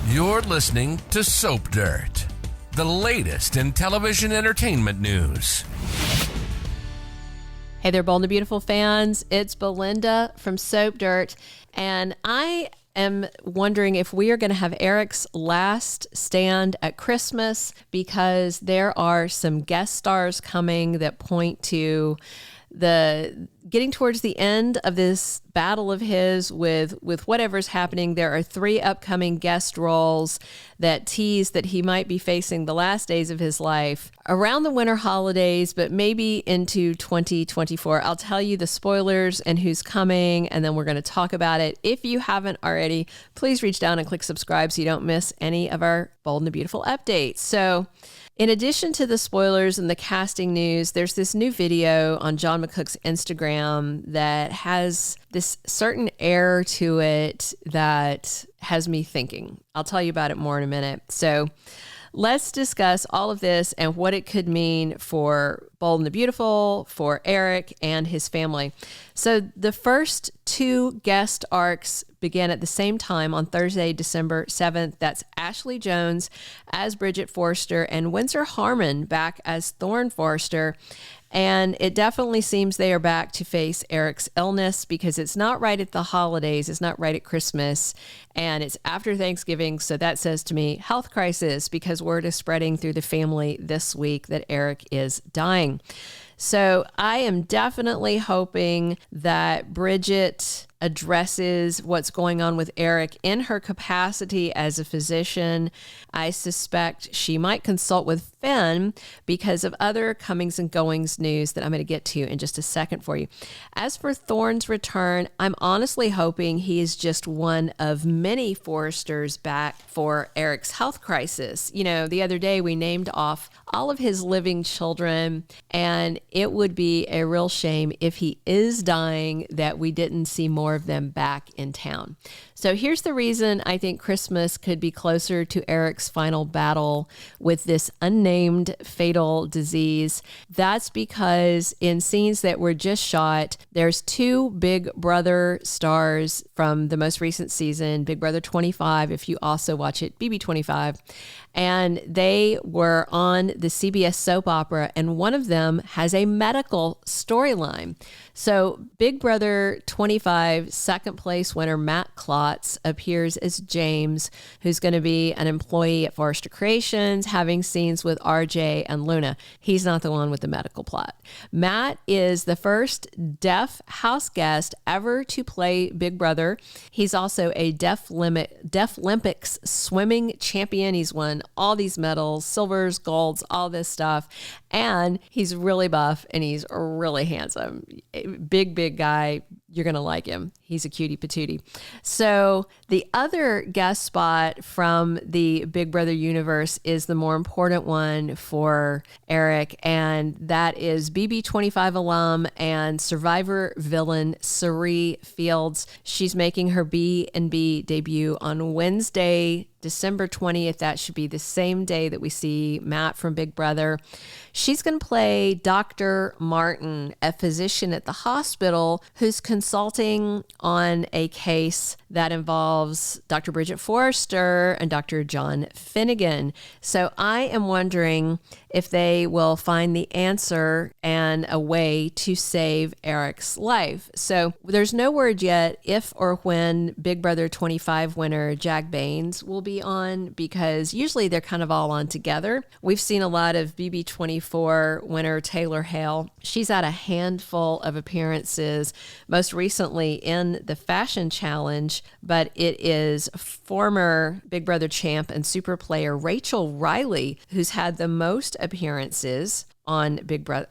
You're listening to Soap Dirt, the latest in television entertainment news. Hey there, Bold and Beautiful fans. It's Belinda from Soap Dirt, and I am wondering if we are going to have Eric's last stand at Christmas, because there are some guest stars coming that point to the getting towards the end of this battle of his with whatever's happening. There are 3 upcoming guest roles that tease that he might be facing the last days of his life around the winter holidays, but maybe into 2024. I'll tell you the spoilers and who's coming, and then we're going to talk about it. If you haven't already, please reach down and click subscribe so you don't miss any of our Bold and Beautiful updates. So in addition to the spoilers and the casting news, there's this new video on John McCook's Instagram that has this certain air to it that has me thinking. I'll tell you about it more in a minute. So let's discuss all of this and what it could mean for Bold and the Beautiful, for Eric and his family. So the first 2 guest arcs begin at the same time on Thursday, December 7th. That's Ashley Jones as Bridget Forrester and Winsor Harmon back as Thorne Forrester. And it definitely seems they are back to face Eric's illness, because it's not right at the holidays. It's not right at Christmas. And it's after Thanksgiving. So that says to me, health crisis, because word is spreading through the family this week that Eric is dying. So I am definitely hoping that Bridget addresses what's going on with Eric in her capacity as a physician. I suspect she might consult with Finn because of other comings and goings news that I'm going to get to in just a second for you. As for Thorne's return, I'm honestly hoping he is just one of many Forresters back for Eric's health crisis. You know, the other day we named off all of his living children, and it would be a real shame if he is dying that we didn't see more of them back in town. So here's the reason I think Christmas could be closer to Eric's final battle with this unnamed fatal disease. That's because in scenes that were just shot, there's 2 Big Brother stars from the most recent season, Big Brother 25, if you also watch it, BB 25. And they were on the CBS soap opera, and one of them has a medical storyline. So Big Brother 25 second place winner Matt Klotz appears as James, who's going to be an employee at Forrester Creations, having scenes with RJ and Luna. He's not the one with the medical plot. Matt is the first deaf house guest ever to play Big Brother. He's also a Deaf Olympics swimming champion. He's won all these medals, silvers, golds, all this stuff. And he's really buff and he's really handsome. Big guy. You're going to like him. He's a cutie patootie. So the other guest spot from the Big Brother universe is the more important one for Eric, and that is BB25 alum and Survivor villain Cirie Fields. She's making her B&B debut on Wednesday, December 20th. That should be the same day that we see Matt from Big Brother. She's going to play Dr. Martin, a physician at the hospital who's consulting on a case that involves Dr. Bridget Forrester and Dr. John Finnegan. So I am wondering if they will find the answer and a way to save Eric's life. So there's no word yet if or when Big Brother 25 winner Jack Baines will be on, because usually they're kind of all on together. We've seen a lot of BB24 winner Taylor Hale. She's had a handful of appearances, most recently in the Fashion Challenge, but it is former Big Brother champ and super player Rachel Riley who's had the most appearances on Big Brother,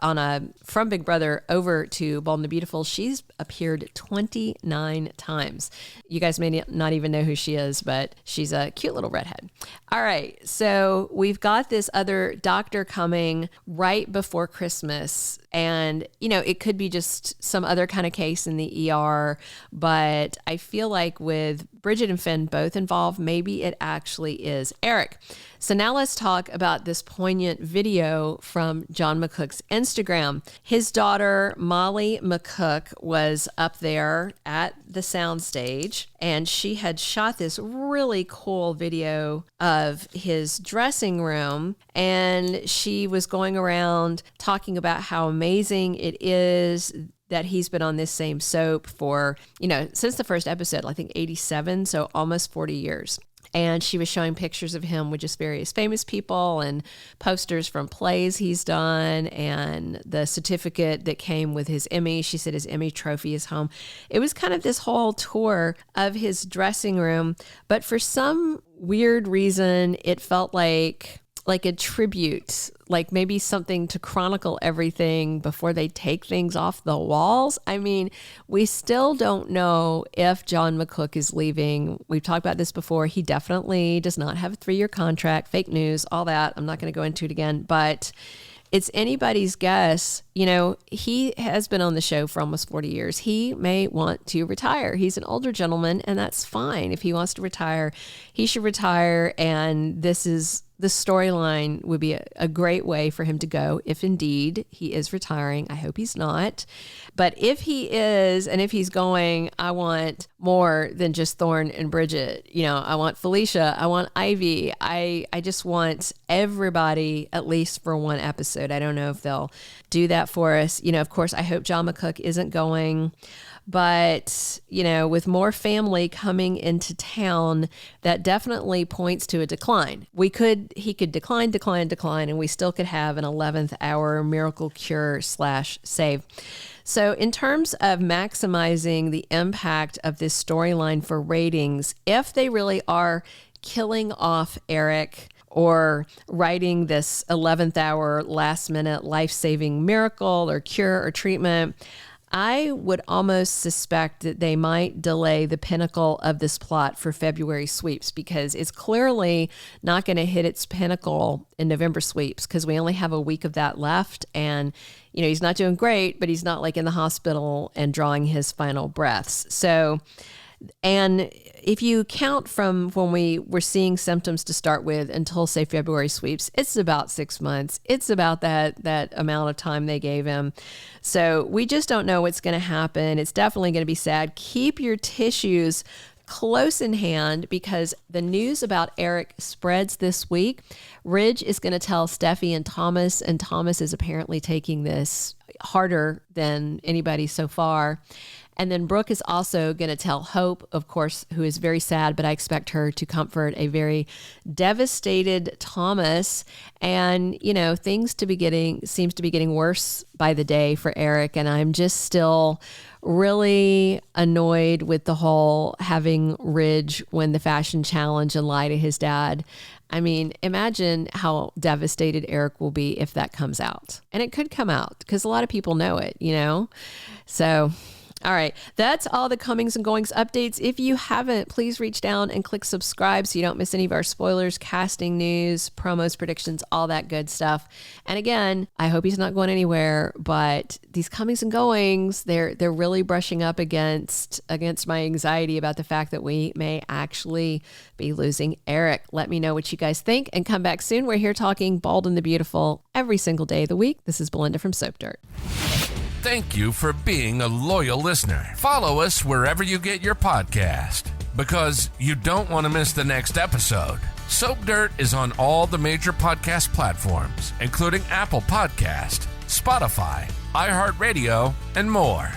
from Big Brother over to Bold and the Beautiful. She's appeared 29 times. You guys may not even know who she is, but she's a cute little redhead. All right, so we've got this other doctor coming right before Christmas, and it could be just some other kind of case in the ER, but I feel like with Bridget and Finn both involved, maybe it actually is Eric. So now let's talk about this poignant video from John McCook's Instagram. His daughter, Molly McCook, was up there at the soundstage, and she had shot this really cool video of his dressing room, and she was going around talking about how amazing it is that he's been on this same soap for, since the first episode, I think 87, so almost 40 years. And she was showing pictures of him with just various famous people and posters from plays he's done and the certificate that came with his Emmy. She said his Emmy trophy is home. It was kind of this whole tour of his dressing room. But for some weird reason, it felt like a tribute, like maybe something to chronicle everything before they take things off the walls. I mean, we still don't know if John McCook is leaving. We've talked about this before. He definitely does not have a 3-year contract, fake news, all that. I'm not going to go into it again, but it's anybody's guess. He has been on the show for almost 40 years. He may want to retire. He's an older gentleman, and that's fine. If he wants to retire, he should retire. And the storyline would be a great way for him to go if indeed he is retiring. I hope he's not. But if he is, and if he's going, I want more than just Thorne and Bridget. I want Felicia. I want Ivy. I just want everybody at least for one episode. I don't know if they'll do that for us. Of course, I hope John McCook isn't going. But, with more family coming into town, that definitely points to a decline. He could decline, and we still could have an 11th hour miracle cure / save. So in terms of maximizing the impact of this storyline for ratings, if they really are killing off Eric or writing this 11th hour last minute life-saving miracle or cure or treatment, I would almost suspect that they might delay the pinnacle of this plot for February sweeps, because it's clearly not going to hit its pinnacle in November sweeps, because we only have a week of that left. And, he's not doing great, but he's not like in the hospital and drawing his final breaths. So, and if you count from when we were seeing symptoms to start with until, say, February sweeps, it's about 6 months. It's about that amount of time they gave him. So we just don't know what's going to happen. It's definitely going to be sad. Keep your tissues close in hand, because the news about Eric spreads this week. Ridge is going to tell Steffi and Thomas is apparently taking this harder than anybody so far. And then Brooke is also going to tell Hope, of course, who is very sad, but I expect her to comfort a very devastated Thomas. And, things seems to be getting worse by the day for Eric. And I'm just still really annoyed with the whole having Ridge win the fashion challenge and lie to his dad. I mean, imagine how devastated Eric will be if that comes out. And it could come out because a lot of people know it, So, all right, that's all the comings and goings updates. If you haven't, please reach down and click subscribe so you don't miss any of our spoilers, casting news, promos, predictions, all that good stuff. And again, I hope he's not going anywhere, but these comings and goings, they're really brushing up against my anxiety about the fact that we may actually be losing Eric. Let me know what you guys think and come back soon. We're here talking Bald and the Beautiful every single day of the week. This is Belinda from Soap Dirt. Thank you for being a loyal listener. Follow us wherever you get your podcast, because you don't want to miss the next episode. Soap Dirt is on all the major podcast platforms, including Apple Podcast, Spotify, iHeartRadio, and more.